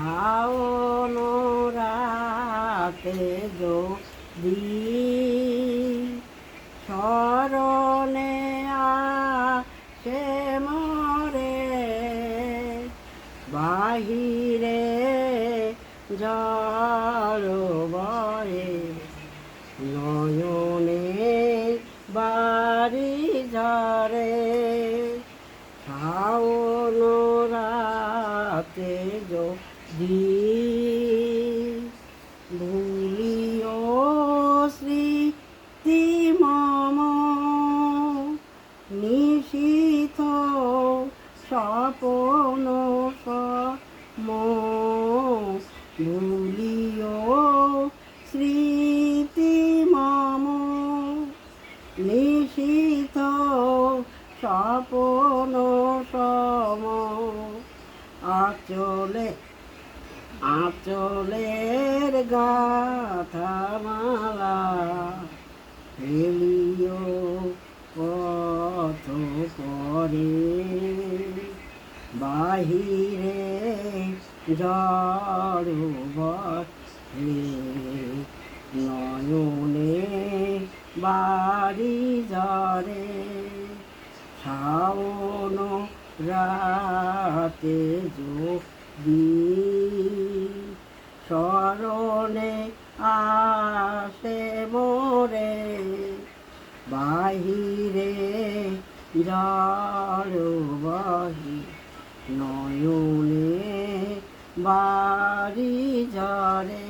শাওন রাতে যদি স্মরণে আসে মরে, বাহিরে ঝড় বয়ে, নয়নে বাড়ি ঝরে। শাওন রাতে যদি ভুলিও স্মৃতি মম, নিশীথ স্বপন সম, ভুলিও স্মৃতি মম, নিশীথ স্বপন সম। আঁচলের গাথামালা ফেলিও পথ পরে, বাহিরে ঝড় বহে, নয়নে বাড়ি ঝরে। শাওন রাতে যদি স্মরণে আসে মোরে, বাহিরে ঝড় বহে, নয়নে বাড়ি ঝরে।